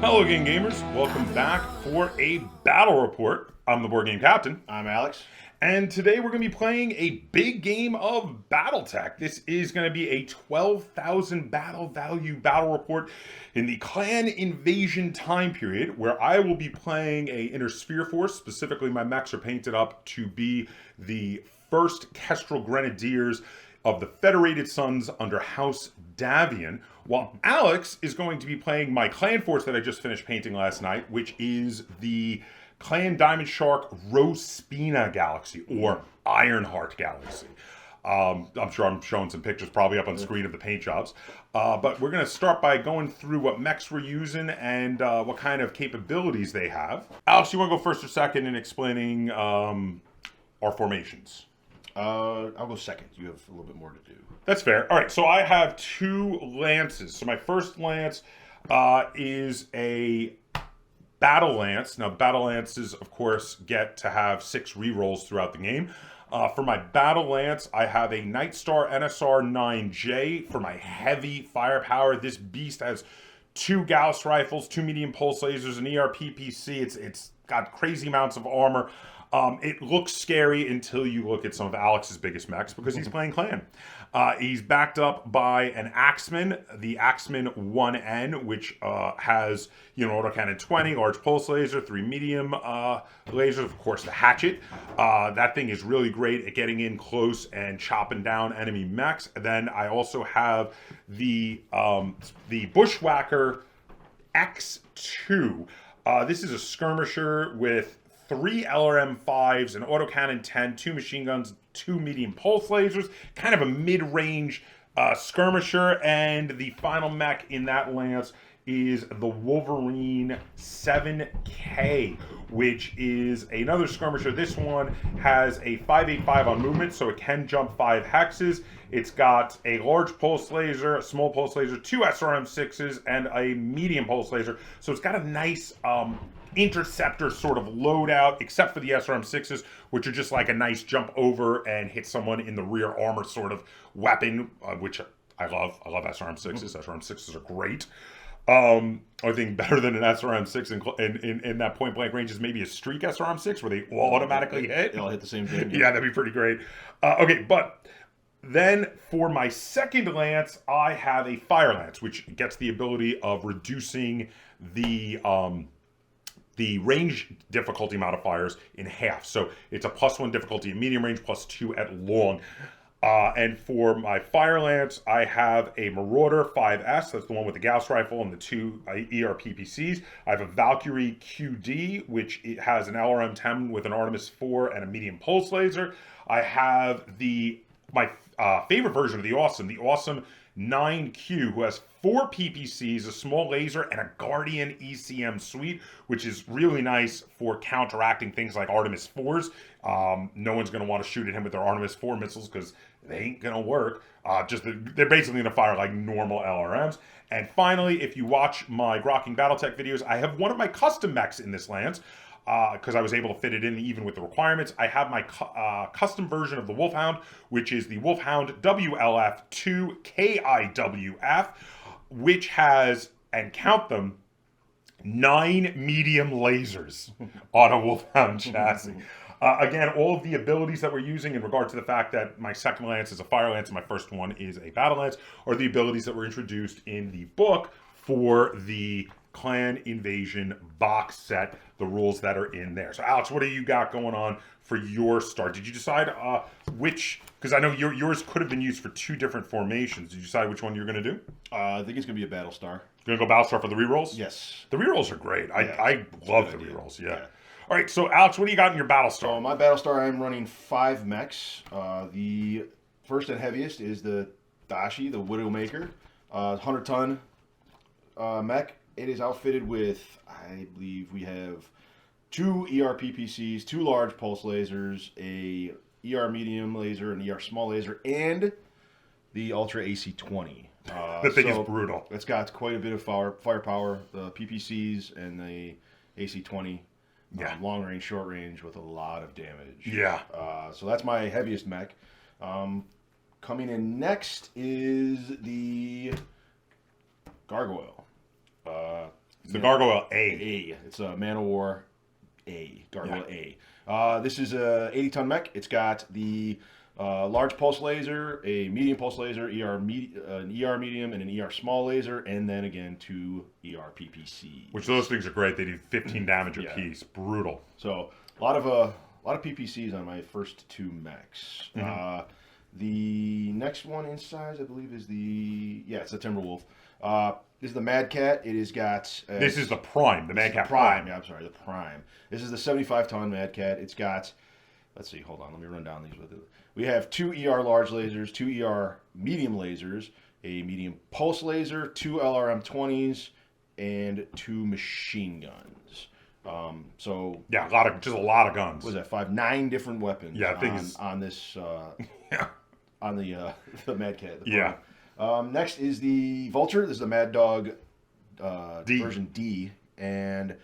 Hello, game gamers. Welcome back for a battle report. I'm the board game captain, I'm Alex. and today we're going to be playing a big game of Battletech. This is going to be a 12,000 battle value battle report in the clan invasion time period, where I will be playing a inner sphere force. Specifically, my mechs are painted up to be the first Kestrel Grenadiers of the Federated Sons under House Davion, while Alex is going to be playing my clan force that I just finished painting last night, which is the Clan Diamond Shark Rospina Galaxy, or Ironheart Galaxy. I'm sure I'm showing some pictures probably up on the screen of the paint jobs. But we're going to start by going through what mechs we're using and what kind of capabilities they have. Alex, you want to go first or second in explaining our formations? I'll go second. You have a little bit more to do. That's fair. All right, so I have two lances. So my first lance is a battle lance. Now, battle lances, of course, get to have 6 rerolls throughout the game. For my battle lance, I have a Nightstar NSR 9J for my heavy firepower. This beast has 2 Gauss rifles, 2 medium pulse lasers, an ERPPC. It's got crazy amounts of armor. It looks scary until you look at some of Alex's biggest mechs because he's playing clan. He's backed up by an Axeman, the Axeman 1N, which has, autocannon 20, large pulse laser, 3 medium lasers, of course, the hatchet. That thing is really great at getting in close and chopping down enemy mechs. Then I also have the Bushwhacker X2. This is a skirmisher with 3 LRM-5s, an autocannon 10, 2 machine guns, 2 medium pulse lasers, kind of a mid-range skirmisher, and the final mech in that lance is the Wolverine 7K, which is another skirmisher. This one has a 585 on movement, so it can jump 5 hexes. It's got a large pulse laser, a small pulse laser, 2 SRM-6s, and a medium pulse laser. So it's got a nice interceptor sort of loadout, except for the SRM-6s, which are just like a nice jump over and hit someone in the rear armor sort of weapon, which I love. I love SRM-6s. SRM-6s are great. I think better than an SRM-6 in that point blank range is maybe a streak SRM-6 where they all automatically hit. They'll hit the same thing. Yeah, that'd be pretty great. Okay, but then for my second lance, I have a fire lance, which gets the ability of reducing the range difficulty modifiers in half. So it's a +1 difficulty at medium range, +2 at long. And for my fire lance, I have a Marauder 5S. That's the one with the Gauss rifle and the 2 ERPPCs. I have a Valkyrie QD, which it has an LRM-10 with an Artemis 4 and a medium pulse laser. I have my favorite version of the Awesome 9Q, who has 4 PPCs, a small laser, and a Guardian ECM suite, which is really nice for counteracting things like Artemis 4s. No one's going to want to shoot at him with their Artemis 4 missiles because they ain't going to work. They're basically going to fire like normal LRMs. And finally, if you watch my Grokking Battletech videos, I have one of my custom mechs in this lance, because I was able to fit it in even with the requirements. I have my custom version of the Wolfhound, which is the Wolfhound WLF2 KIWF, which has, and count them, 9 medium lasers on a Wolfhound chassis. Again, all of the abilities that we're using in regard to the fact that my second lance is a fire lance and my first one is a battle lance are the abilities that were introduced in the book for the Clan Invasion box set, the rules that are in there. So, Alex, what do you got going on for your start? Did you decide which, because I know yours could have been used for 2 different formations. Did you decide which one you're going to do? I think it's going to be a Battlestar. You're going to go Battlestar for the rerolls? Yes. The rerolls are great. I love the rerolls, yeah. All right, so, Alex, what do you got in your Battlestar? So, my Battlestar, I'm running 5 mechs. The first and heaviest is the Dashi, the Widowmaker, 100-ton mech. It is outfitted with, I believe we have 2 ERPPCs, 2 large pulse lasers, a ER medium laser, an ER small laser, and the Ultra AC-20. The thing is brutal. It's got quite a bit of firepower, the PPCs and the AC-20. Yeah. Long range, short range with a lot of damage. Yeah. So that's my heaviest mech. Coming in next is the Gargoyle. It's the Gargoyle A. A. It's a Man of War A. Gargoyle A. This is a 80-ton mech. It's got the large pulse laser, a medium pulse laser, an ER medium, and an ER small laser, and then again 2 ER PPCs. Which those things are great. They do 15 damage a piece. Brutal. So a lot of PPCs on my first 2 mechs. The next one in size, I believe, is it's the Timberwolf. This is the Mad Cat. It has got. This is the Prime, the Mad Cat Prime. Yeah, I'm sorry, the Prime. This is the 75-ton Mad Cat. It's got. Let's see. Hold on. Let me run down these with it. We have 2 ER large lasers, 2 ER medium lasers, a medium pulse laser, 2 LRM-20s, and 2 machine guns. So yeah, a lot of guns. What was that? 9 different weapons. Yeah, on this. On the Mad Cat. Yeah. Next is the Vulture. This is the Mad Dog D. version D, and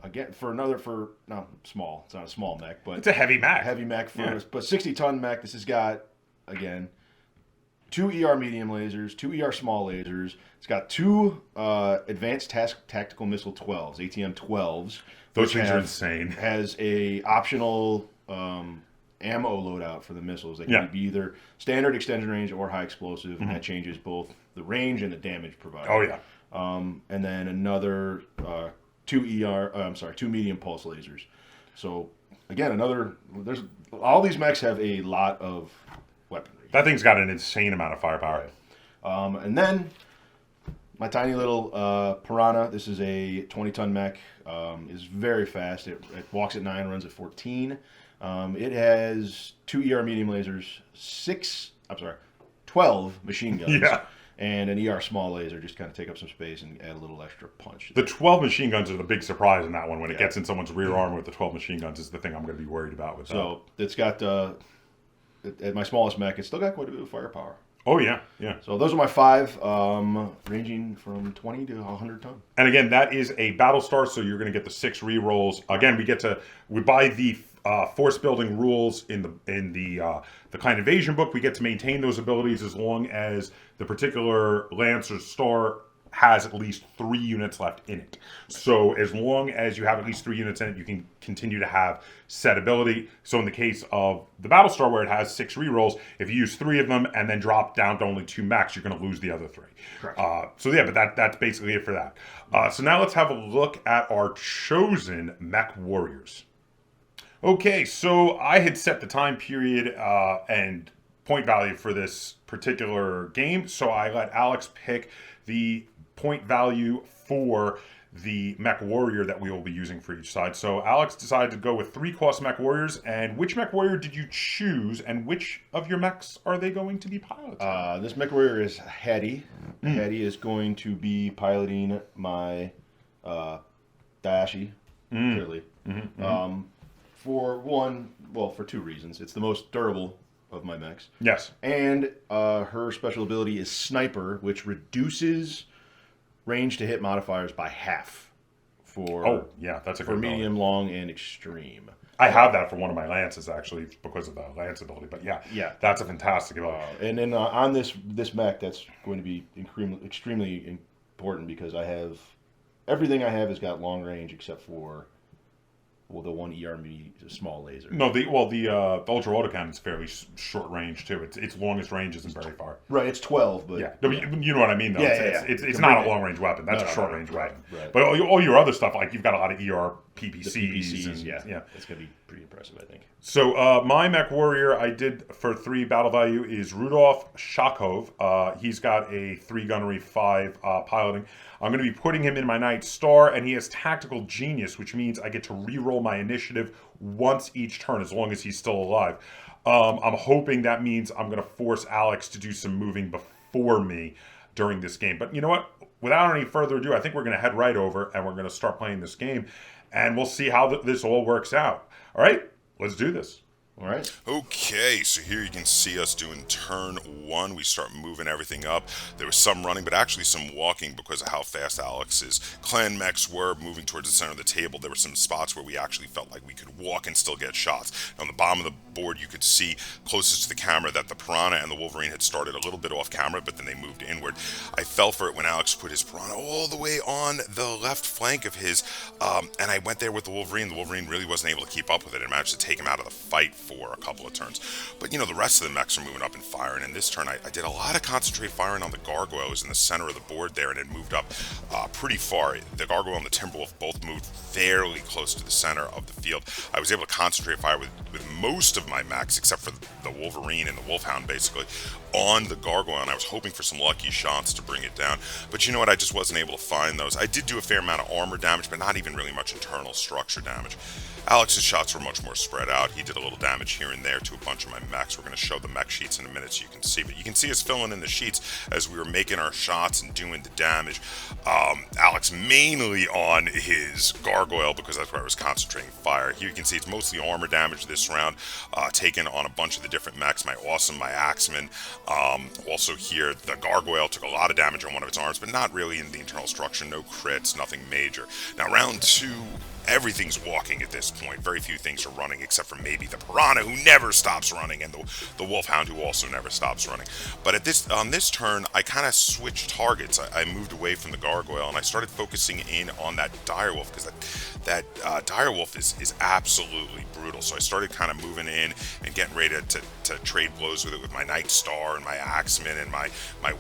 again small. It's not a small mech, but it's a heavy mech. But 60-ton mech. This has got again 2 ER medium lasers, 2 ER small lasers. It's got 2 advanced tactical missile 12s, ATM 12s. Those things are insane. Has a optional ammo loadout for the missiles. They can be either standard extended range or high explosive, and that changes both the range and the damage provided. Oh yeah. And then another 2 medium pulse lasers. So again, there's all these mechs have a lot of weaponry. That thing's got an insane amount of firepower. Right. And then my tiny little Piranha. This is a 20-ton mech. Is very fast. It walks at 9, runs at 14. It has 2 ER medium lasers, 12 machine guns, and an ER small laser, just kind of take up some space and add a little extra punch. The 12 machine guns are the big surprise in that one. When it gets in someone's rear armor with the 12 machine guns is the thing I'm going to be worried about with that. So it's got, at my smallest mech, it's still got quite a bit of firepower. Oh, yeah, yeah. So those are my 5, ranging from 20 to 100 ton. And again, that is a Battlestar, so you're going to get the 6 rerolls. Again, we buy the force building rules in the Klein Invasion book. We get to maintain those abilities as long as the particular lance or star has at least 3 units left in it. So as long as you have at least 3 units in it, you can continue to have set ability. So in the case of the Battlestar, where it has 6 rerolls, if you use 3 of them and then drop down to only 2 mechs, you're going to lose the other 3. Correct. So yeah, but that's basically it for that. So now let's have a look at our chosen mech warriors. Okay, so I had set the time period and point value for this particular game, so I let Alex pick the point value for the mech warrior that we will be using for each side. So Alex decided to go with 3 cost mech warriors, and which mech warrior did you choose, and which of your mechs are they going to be piloting? This mech warrior is Hattie. Hattie is going to be piloting my Dashi, clearly. For 2 reasons. It's the most durable of my mechs. Yes. And her special ability is Sniper, which reduces range to hit modifiers by half for that's a good for ability. medium, long, and extreme. I have that for one of my lances actually because of the lance ability, but that's a fantastic ability. And then on this mech, that's going to be extremely important because everything I have has got long range except for the 1 ERM small laser. No, the ultra autocannon is fairly short range too. Its longest range isn't very far. Right, it's 12, but you know what I mean though. It's not a long range weapon. That's a short range weapon. Right. But all your other stuff, like you've got a lot of ER PPCs. It's gonna be pretty impressive, I think. So my mech warrior I did for 3 battle value is Rudolph Shakov. He's got a 3 gunnery, 5 piloting. I'm going to be putting him in my Night Star, and he has Tactical Genius, which means I get to re-roll my initiative once each turn, as long as he's still alive. I'm hoping that means I'm going to force Alex to do some moving before me during this game. But you know what? Without any further ado, I think we're going to head right over, and we're going to start playing this game, and we'll see how this all works out. All right? Let's do this. All right. Okay, so here you can see us doing turn one. We start moving everything up. There was some running, but actually some walking because of how fast Alex's clan mechs were moving towards the center of the table. There were some spots where we actually felt like we could walk and still get shots. On the bottom of the board, you could see closest to the camera that the Piranha and the Wolverine had started a little bit off camera, but then they moved inward. I fell for it when Alex put his Piranha all the way on the left flank of his, and I went there with the Wolverine. The Wolverine really wasn't able to keep up with it and managed to take him out of the fight for a couple of turns. But, you know, the rest of the mechs are moving up and firing, and this turn I did a lot of concentrated firing on the Gargoyle. It was in the center of the board there, and it moved up pretty far. The Gargoyle and the Timberwolf both moved fairly close to the center of the field. I was able to concentrate fire with most of my mechs, except for the Wolverine and the Wolfhound, basically, on the Gargoyle, and I was hoping for some lucky shots to bring it down. But you know what? I just wasn't able to find those. I did do a fair amount of armor damage, but not even really much internal structure damage. Alex's shots were much more spread out. He did a little damage here and there to a bunch of my mechs. We're going to show the mech sheets in a minute so you can see. But you can see us filling in the sheets as we were making our shots and doing the damage. Alex mainly on his Gargoyle because that's where I was concentrating fire. Here you can see it's mostly armor damage this round, taken on a bunch of the different mechs. My Awesome, my Axeman. Also here, the Gargoyle took a lot of damage on one of its arms, but not really in the internal structure. No crits, nothing major. Now round two, everything's walking at this point. Very few things are running except for maybe the Piranha, who never stops running, and the Wolfhound, who also never stops running. But on this turn, I kind of switched targets. I moved away from the Gargoyle, and I started focusing in on that Direwolf, because that Direwolf is absolutely brutal. So I started kind of moving in and getting ready to trade blows with it with my Night Star and my Axeman and my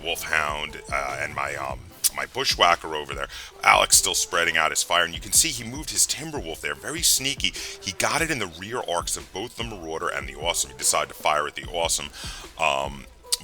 Wolfhound and my Bushwhacker over there. Alex still spreading out his fire, and you can see he moved his Timberwolf there, very sneaky. He got it in the rear arcs of both the Marauder and the Awesome. He decided to fire at the Awesome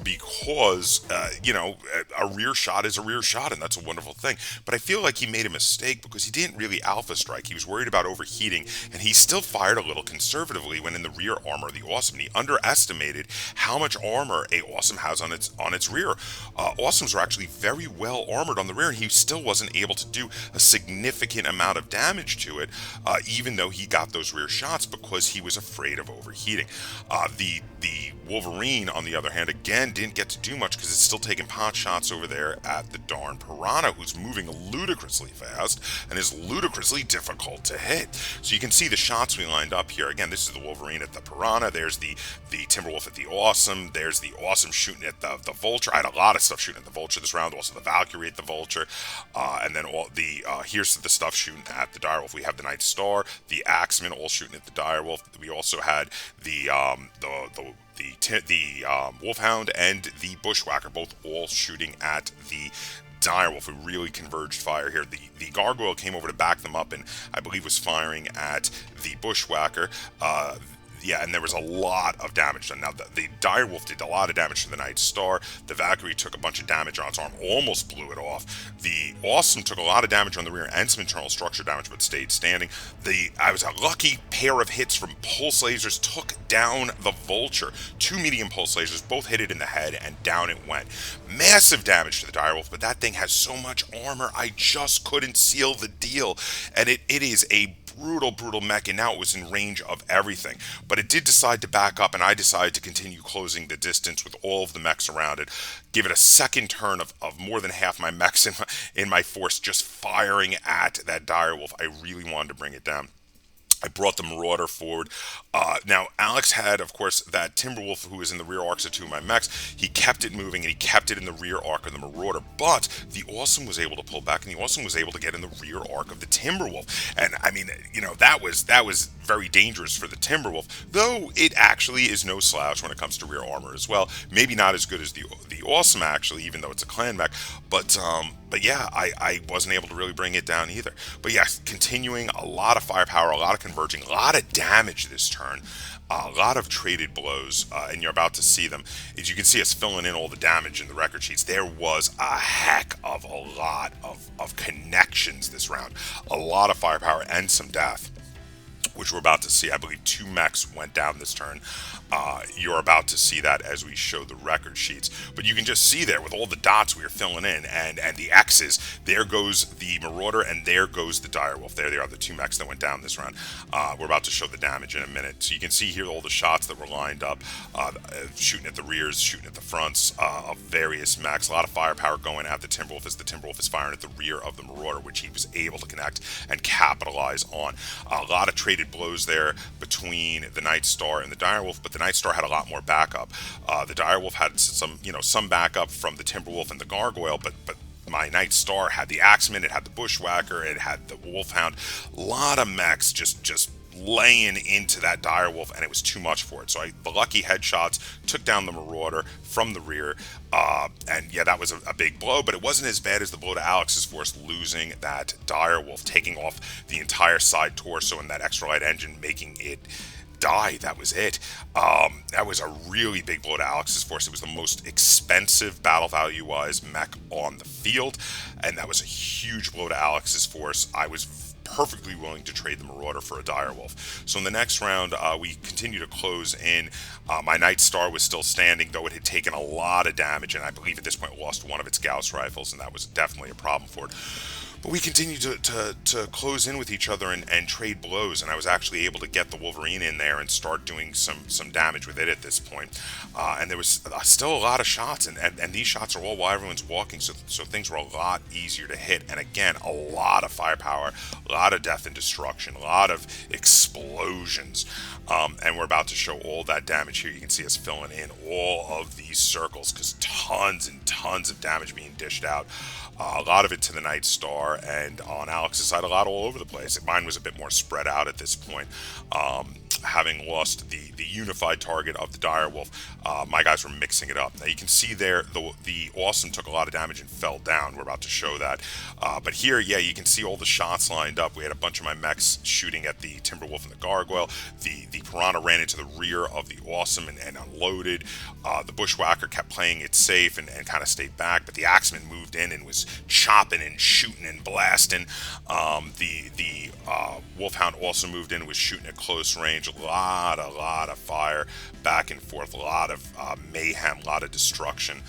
because, you know, a rear shot is a rear shot, and that's a wonderful thing. But I feel like he made a mistake because he didn't really alpha strike. He was worried about overheating, and he still fired a little conservatively when in the rear armor of the Awesome. And he underestimated how much armor a Awesome has on its rear. Awesomes are actually very well armored on the rear, and he still wasn't able to do a significant amount of damage to it, even though he got those rear shots because he was afraid of overheating. The Wolverine, on the other hand, again, didn't get to do much because it's still taking pot shots over there at the darn Piranha, who's moving ludicrously fast and is ludicrously difficult to hit. So you can see the shots we lined up here. Again, this is the Wolverine at the Piranha. There's the Timberwolf at the Awesome. There's the Awesome shooting at the Vulture. I had a lot of stuff shooting at the Vulture this round. Also the Valkyrie at the Vulture. And then here's the stuff shooting at the Direwolf. We have the Night Star, the Axeman, all shooting at the Direwolf. We also had the Wolfhound and the Bushwhacker, both all shooting at the Direwolf. We really converged fire here. The Gargoyle came over to back them up and I believe was firing at the Bushwhacker. Yeah, and there was a lot of damage done. Now, the Direwolf did a lot of damage to the Night Star. The Valkyrie took a bunch of damage on its arm, almost blew it off. The Awesome took a lot of damage on the rear and some internal structure damage, but stayed standing. I was a lucky pair of hits from pulse lasers, took down the Vulture. 2 medium pulse lasers, both hit it in the head, and down it went. Massive damage to the Direwolf, but that thing has so much armor, I just couldn't seal the deal. And it is a brutal mech, and now it was in range of everything. But it did decide to back up, and I decided to continue closing the distance with all of the mechs around it. Give it a second turn of more than half my mechs in my force just firing at that Direwolf. I really wanted to bring it down. I brought the Marauder forward. Now, Alex had, of course, that Timberwolf who was in the rear arcs of 2 of my mechs. He kept it moving, and he kept it in the rear arc of the Marauder. But the Awesome was able to pull back, and the Awesome was able to get in the rear arc of the Timberwolf. And, I mean, you know, that was very dangerous for the Timberwolf, though it actually is no slouch when it comes to rear armor as well. Maybe not as good as the Awesome, actually, even though it's a clan mech. But yeah, I wasn't able to really bring it down either. But yeah, continuing, a lot of firepower, a lot of converging, a lot of damage this turn, a lot of traded blows, and you're about to see them. As you can see us filling in all the damage in the record sheets, there was a heck of a lot of connections this round. A lot of firepower and some death. which we're about to see. I believe 2 mechs went down this turn. You're about to see that as we show the record sheets. But you can just see there with all the dots we are filling in and the X's, there goes the Marauder and there goes the Direwolf. There they are, the 2 mechs that went down this round. We're about to show the damage in a minute. So you can see here all the shots that were lined up, shooting at the rears, shooting at the fronts of various mechs. A lot of firepower going at the Timberwolf as the Timberwolf is firing at the rear of the Marauder, which he was able to connect and capitalize on. A lot of traded blows there between the Night Star and the Direwolf, but the Night Star had a lot more backup. The Direwolf had some backup from the Timberwolf and the Gargoyle, but my Night Star had the Axeman, it had the Bushwhacker, it had the Wolfhound. A lot of mechs just laying into that Direwolf, and it was too much for it. So the lucky headshots took down the Marauder from the rear, and yeah, that was a big blow, but it wasn't as bad as the blow to Alex's force, losing that Direwolf, taking off the entire side torso and that extra light engine, making it die. That was it. That was a really big blow to Alex's force. It was the most expensive battle value wise mech on the field, and that was a huge blow to Alex's force. I was perfectly willing to trade the Marauder for a Direwolf. So in the next round, we continue to close in. My Night Star was still standing, though it had taken a lot of damage, and I believe at this point lost one of its Gauss rifles, and that was definitely a problem for it. But we continued to close in with each other and trade blows, and I was actually able to get the Wolverine in there and start doing some damage with it at this point. And there was still a lot of shots, and these shots are all while everyone's walking, so things were a lot easier to hit. And again, a lot of firepower, a lot of death and destruction, a lot of explosions. And we're about to show all that damage here. You can see us filling in all of these circles because tons and tons of damage being dished out. A lot of it to the Night Star, and on Alex's side, a lot all over the place. Mine was a bit more spread out at this point. Having lost the unified target of the Direwolf, my guys were mixing it up. Now you can see there the Awesome took a lot of damage and fell down. We're about to show that. But here, yeah, you can see all the shots lined up. We had a bunch of my mechs shooting at the Timberwolf and the Gargoyle. The Piranha ran into the rear of the Awesome and unloaded. The Bushwhacker kept playing it safe and kind of stayed back, but the Axeman moved in and was chopping and shooting and blasting. The Wolfhound also moved in and was shooting at close range. A lot of fire back and forth, a lot of mayhem, a lot of destruction.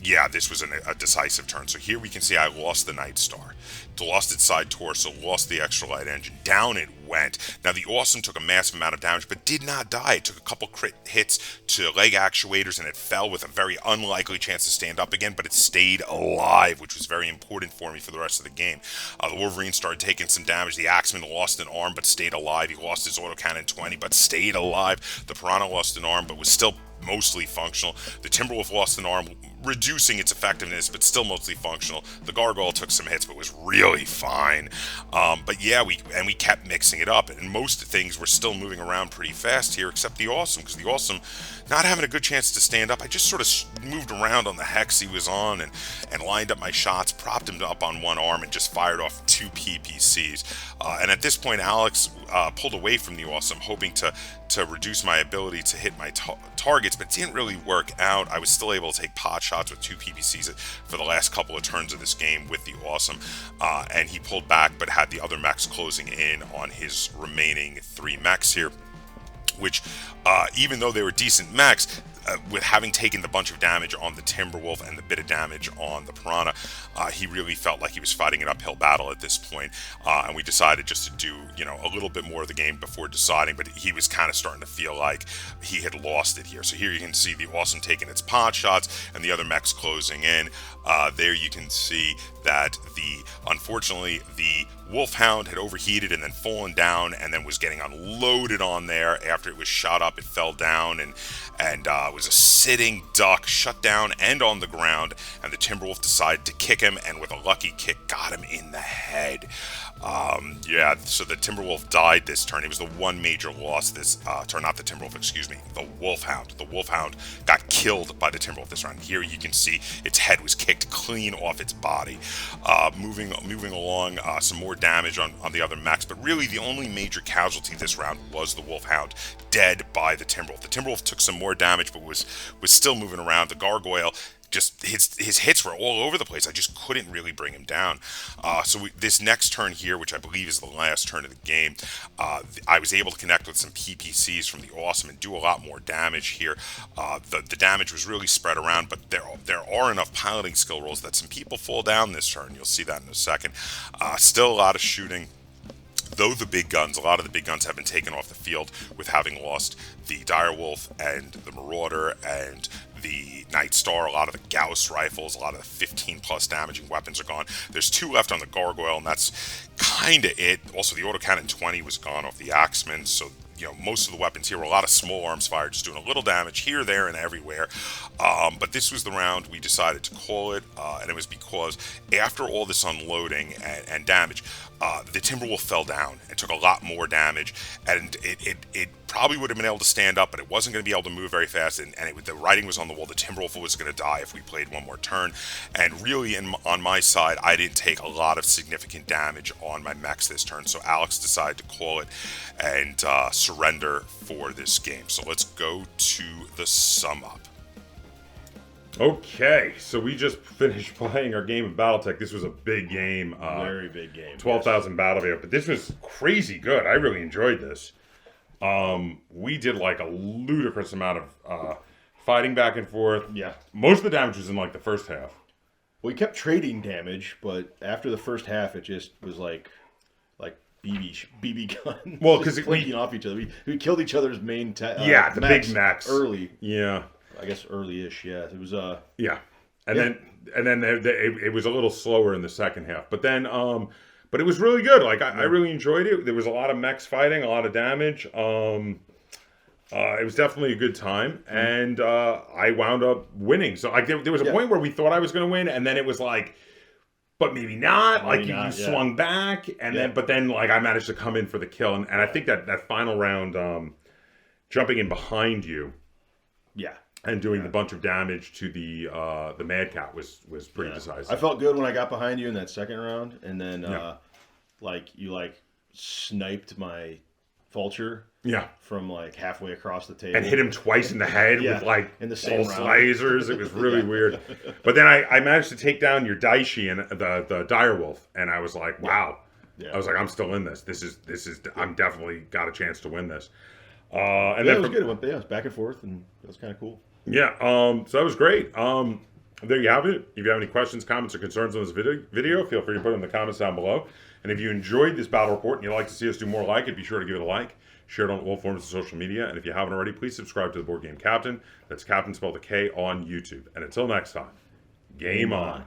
Yeah, this was a decisive turn. So here we can see I lost the Night Star, lost its side torso, lost the extra light engine. Down it went. Now the Awesome took a massive amount of damage, but did not die. It took a couple crit hits to leg actuators, and it fell with a very unlikely chance to stand up again, but it stayed alive, which was very important for me for the rest of the game. The Wolverine started taking some damage. The Axeman lost an arm, but stayed alive. He lost his autocannon 20, but stayed alive. The Piranha lost an arm, but was still mostly functional. The Timberwolf lost an arm, reducing its effectiveness, but still mostly functional. The Gargoyle took some hits, but was really fine. But yeah, we kept mixing it up, and most things were still moving around pretty fast here, except the Awesome, because the Awesome, not having a good chance to stand up, I just sort of moved around on the hex he was on and lined up my shots, propped him up on one arm, and just fired off 2 PPCs. And at this point, Alex pulled away from the Awesome, hoping to reduce my ability to hit my targets, but it didn't really work out. I was still able to take pot shots with 2 PPCs for the last couple of turns of this game with the Awesome, and he pulled back, but had the other mechs closing in on his remaining 3 mechs here, which, even though they were decent mechs, with having taken the bunch of damage on the Timberwolf and the bit of damage on the Piranha, he really felt like he was fighting an uphill battle at this point, and we decided just to do, a little bit more of the game before deciding, but he was kind of starting to feel like he had lost it here. So here you can see the Awesome taking its pot shots and the other mechs closing in. There you can see that unfortunately, the Wolfhound had overheated and then fallen down and then was getting unloaded on there. After it was shot up, it fell down and was a sitting duck, shut down and on the ground, and the Timberwolf decided to kick him, and with a lucky kick got him in the head. Yeah, so the Timberwolf died this turn. It was the one major loss this turn, not the Timberwolf, excuse me, the Wolfhound. The Wolfhound got killed by the Timberwolf this round. Here you can see its head was kicked clean off its body. Moving along, some more damage on the other mechs, but really the only major casualty this round was the Wolfhound, dead by the Timberwolf. The Timberwolf took some more damage, but was still moving around. The Gargoyle just his hits were all over the place. I just couldn't really bring him down. This next turn here, which I believe is the last turn of the game, I was able to connect with some PPCs from the Awesome and do a lot more damage here. The damage was really spread around, but there are enough piloting skill rolls that some people fall down this turn. You'll see that in a second. Still a lot of shooting. Though the big guns, a lot of the big guns have been taken off the field with having lost the Direwolf and the Marauder and the Night Star. A lot of the Gauss rifles, a lot of the 15 plus damaging weapons are gone. There's 2 left on the Gargoyle, and that's kind of it. Also, the Autocannon 20 was gone off the Axeman, so most of the weapons here were a lot of small arms fire, just doing a little damage here, there, and everywhere. But this was the round we decided to call it, and it was because after all this unloading and damage, the Timberwolf fell down and took a lot more damage, and it probably would have been able to stand up, but it wasn't going to be able to move very fast, and the writing was on the wall. The Timberwolf was going to die if we played one more turn, and really on my side, I didn't take a lot of significant damage on my mechs this turn, so Alex decided to call it and surrender for this game. So let's go to the sum up. Okay, so we just finished playing our game of Battletech. This was a big game. Very big game. 12,000 battle value, but this was crazy good. I really enjoyed this. We did like a ludicrous amount of fighting back and forth. Yeah. Most of the damage was in like the first half. We kept trading damage, but after the first half, it just was like BB guns. Well, because we off each other. We killed each other's main the big mechs early. Yeah. I guess early-ish. Yeah, it was yeah, and then it was a little slower in the second half, but then but it was really good. Like I really enjoyed it. There was a lot of mechs fighting, a lot of damage. It was definitely a good time, and I wound up winning. So like there was a point where we thought I was going to win, and then it was like, but maybe not. Like you swung back, and then like I managed to come in for the kill, and I think that final round, jumping in behind you, and doing a bunch of damage to the Mad Cat was pretty decisive. I felt good when I got behind you in that second round, and then you sniped my Vulture. Yeah. From like halfway across the table. And hit him twice in the head with like in the same pulse lasers. It was really weird. But then I managed to take down your Daishi and the Direwolf, and I was like, wow. Yeah. I was like, I'm still in this. This is I'm definitely got a chance to win this. And then it was good. It was back and forth, and it was kind of cool. Yeah, so that was great. There you have it. If you have any questions, comments, or concerns on this video, feel free to put it in the comments down below. And if you enjoyed this battle report and you'd like to see us do more like it, be sure to give it a like, share it on all forms of social media, and if you haven't already, please subscribe to the Board Game Captain. That's Captain spelled with a K on YouTube. And until next time, game on.